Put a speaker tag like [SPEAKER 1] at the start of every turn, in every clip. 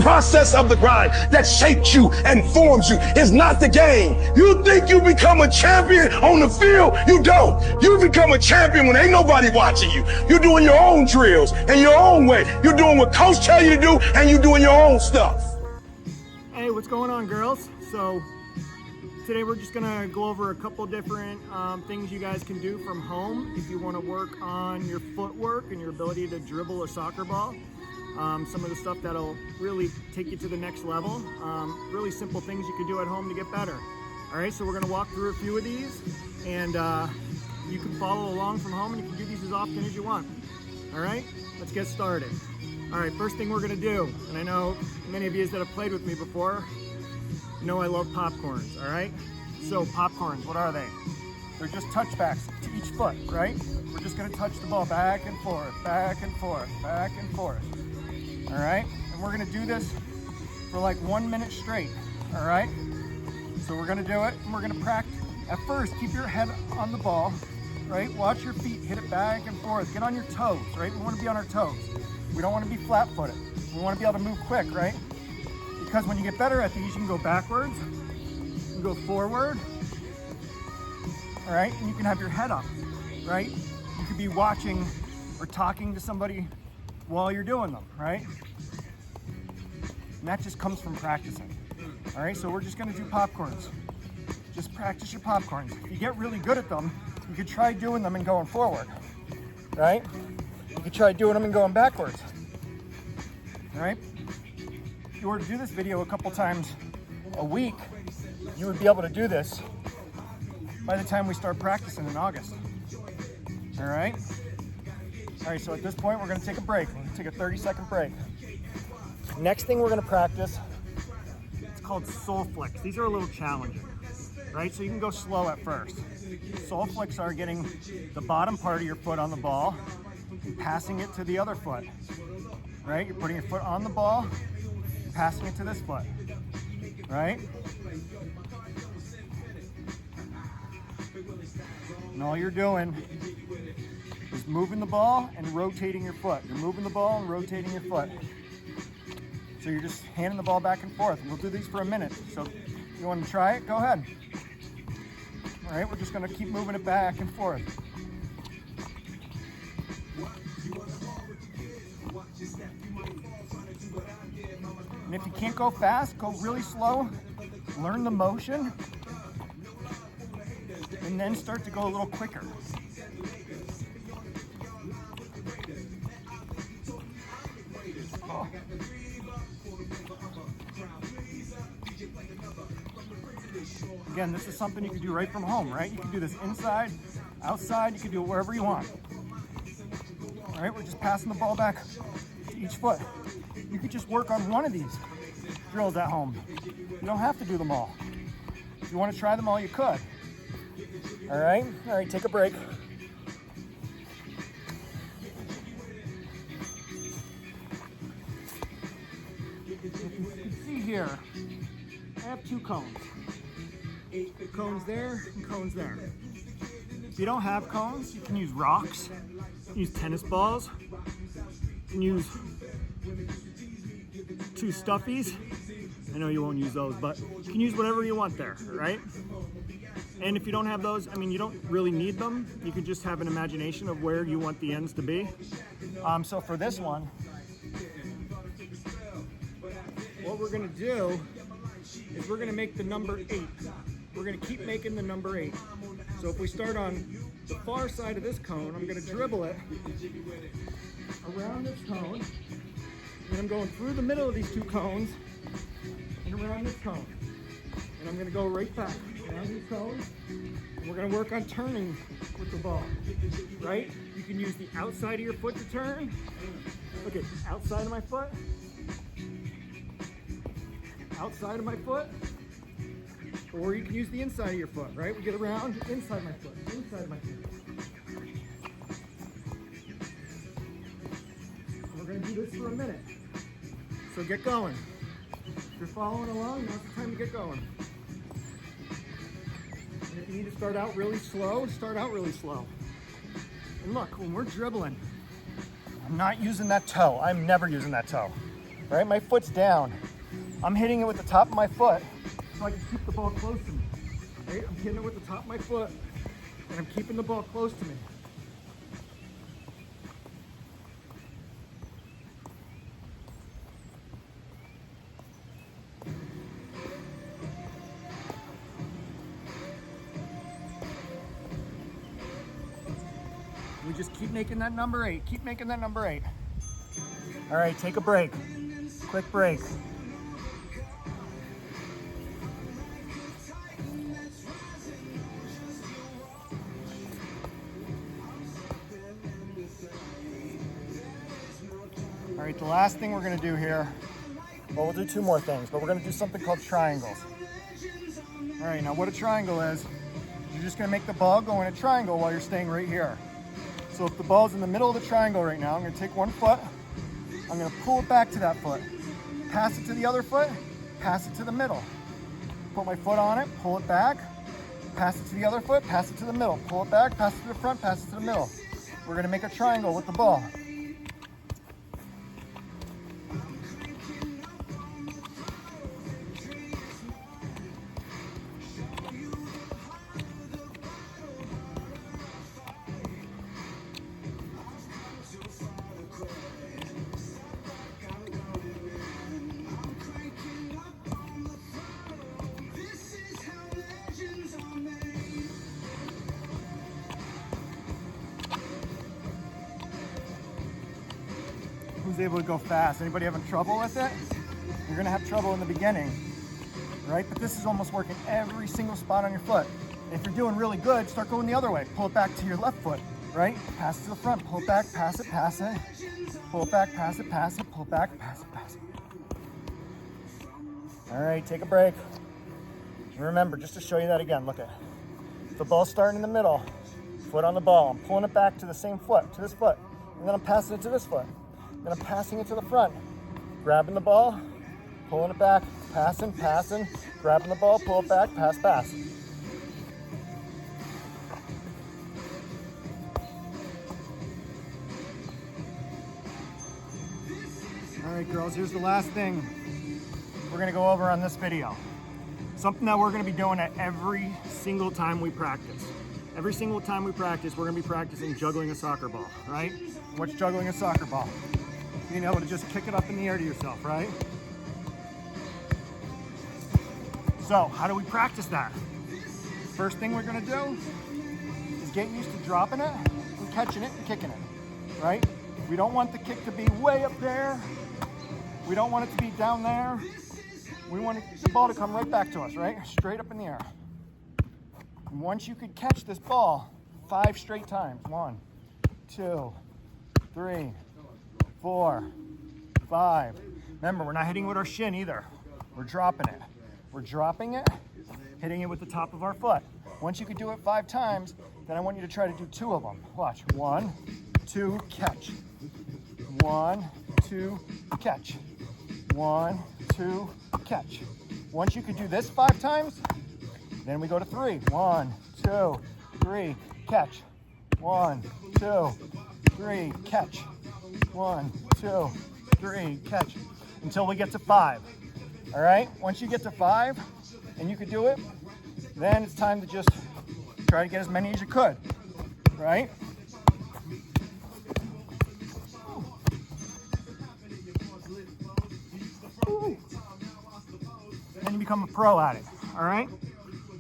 [SPEAKER 1] process of the grind that shapes you and forms you. It's not the game. You think you become a champion on the field? You don't. You become a champion when ain't nobody watching you. You're doing your own drills in your own way. You're doing what coach tell you to do, and you're doing your own stuff.
[SPEAKER 2] Hey, what's going on, girls? So today we're just gonna go over a couple different things you guys can do from home if you want to work on your footwork and your ability to dribble a soccer ball. Some of the stuff that'll really take you to the next level. Really simple things you can do at home to get better. All right, so we're gonna walk through a few of these, and you can follow along from home, and you can do these as often as you want. All right, let's get started. All right, first thing we're gonna do, and I know many of you that have played with me before know I love popcorns, all right? So popcorns, what are they? They're just touchbacks to each foot, right? We're just gonna touch the ball back and forth, back and forth, back and forth, all right? And we're gonna do this for like 1 minute straight, all right? So we're gonna do it, and we're gonna practice. At first, keep your head on the ball, right? Watch your feet, hit it back and forth. Get on your toes, right? We wanna be on our toes. We don't wanna be flat-footed. We wanna be able to move quick, right? Because when you get better at these, you can go backwards, you can go forward, all right? And you can have your head up, right? You could be watching or talking to somebody while you're doing them, right? And that just comes from practicing, all right? So we're just gonna do popcorns. Just practice your popcorns. If you get really good at them, you could try doing them and going forward, right? You could try doing them and going backwards, all right? If you were to do this video a couple times a week, you would be able to do this by the time we start practicing in August. All right? All right, so at this point, we're gonna take a break. We're gonna take a 30-second break. Next thing we're gonna practice, it's called soul flicks. These are a little challenging, right? So you can go slow at first. Soul flicks are getting the bottom part of your foot on the ball and passing it to the other foot, right? You're putting your foot on the ball, passing it to this foot, right? And all you're doing is moving the ball and rotating your foot. You're moving the ball and rotating your foot. So you're just handing the ball back and forth. And we'll do these for a minute. So if you want to try it, go ahead. All right, we're just gonna keep moving it back and forth. And if you can't go fast, go really slow, learn the motion, and then start to go a little quicker. Oh. Again, this is something you can do right from home, right? You can do this inside, outside, you can do it wherever you want. All right, we're just passing the ball back to each foot. You could just work on one of these drills at home. You don't have to do them all. If you want to try them all, you could. All right, take a break. You can see here, I have 2 cones. Cones there and cones there. If you don't have cones, you can use rocks, you can use tennis balls, you can use 2 stuffies. I know you won't use those, but you can use whatever you want there, right? And if you don't have those, I mean, you don't really need them. You can just have an imagination of where you want the ends to be. So for this one, what we're gonna do is we're gonna make the number 8. We're gonna keep making the number 8. So if we start on the far side of this cone, I'm gonna dribble it around this cone, and I'm going through the middle of these 2 cones and around this cone. And I'm gonna go right back around these cones, and we're gonna work on turning with the ball, right? You can use the outside of your foot to turn. Look at outside of my foot, outside of my foot, or you can use the inside of your foot, right? We get around inside my foot, inside my foot. We're gonna do this for a minute. So get going. If you're following along, now's the time to get going. And if you need to start out really slow, start out really slow. And look, when we're dribbling, I'm not using that toe. I'm never using that toe. right? My foot's down. I'm hitting it with the top of my foot so I can keep the ball close to me, right? I'm hitting it with the top of my foot and I'm keeping the ball close to me. We just keep making that number 8. Keep making that number 8. All right, take a break. Quick break. All right, the last thing we're gonna do here, well, we'll do 2 more things, but we're gonna do something called triangles. All right, now what a triangle is, you're just gonna make the ball go in a triangle while you're staying right here. So if the ball's in the middle of the triangle right now, I'm gonna take one foot, I'm gonna pull it back to that foot, pass it to the other foot, pass it to the middle. Put my foot on it, pull it back, pass it to the other foot, pass it to the middle. Pull it back, pass it to the front, pass it to the middle. We're gonna make a triangle with the ball. Who's able to go fast? Anybody having trouble with it? You're gonna have trouble in the beginning, right? But this is almost working every single spot on your foot. If you're doing really good, start going the other way. Pull it back to your left foot, right? Pass it to the front, pull it back, pass it, pass it. Pull it back, pass it, pass it, pull it back, pass it, pass it. All right, take a break. Remember, just to show you that again, look at the ball starting in the middle, foot on the ball. I'm pulling it back to the same foot, to this foot, and then I'm passing it to this foot. Then I'm passing it to the front, grabbing the ball, pulling it back, passing, passing, grabbing the ball, pull it back, pass, pass. All right, girls, here's the last thing we're gonna go over on this video. Something that we're gonna be doing at every single time we practice. Every single time we practice, we're gonna be practicing juggling a soccer ball, right? What's juggling a soccer ball? Being able to just kick it up in the air to yourself, right? So, how do we practice that? First thing we're gonna do is get used to dropping it and catching it and kicking it, right? We don't want the kick to be way up there. We don't want it to be down there. We want the ball to come right back to us, right? Straight up in the air. And once you could catch this ball 5 straight times, 1, 2, 3, 4, 5. Remember, we're not hitting with our shin either. We're dropping it. We're dropping it, hitting it with the top of our foot. Once you could do it 5 times, then I want you to try to do 2 of them. Watch. 1, 2, catch. 1, 2, catch. 1, 2, catch. Once you could do this 5 times, then we go to 3. 1, 2, 3, catch. 1, 2, 3, catch. 1, 2, 3, catch, until we get to 5. All right, once you get to 5 and you could do it, then it's time to just try to get as many as you could, right? Then you become a pro at it, all right?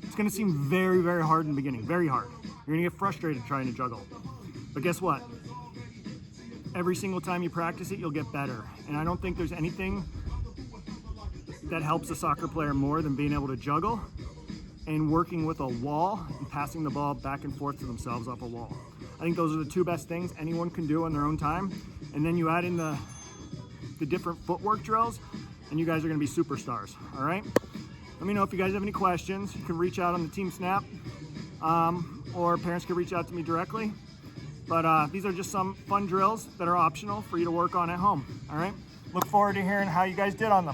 [SPEAKER 2] It's gonna seem very, very hard in the beginning, very hard. You're gonna get frustrated trying to juggle. But guess what? Every single time you practice it, you'll get better. And I don't think there's anything that helps a soccer player more than being able to juggle and working with a wall and passing the ball back and forth to themselves off a wall. I think those are the 2 best things anyone can do on their own time. And then you add in the different footwork drills, and you guys are gonna be superstars, all right? Let me know if you guys have any questions. You can reach out on the Team Snap, or parents can reach out to me directly. But these are just some fun drills that are optional for you to work on at home, all right? Look forward to hearing how you guys did on them.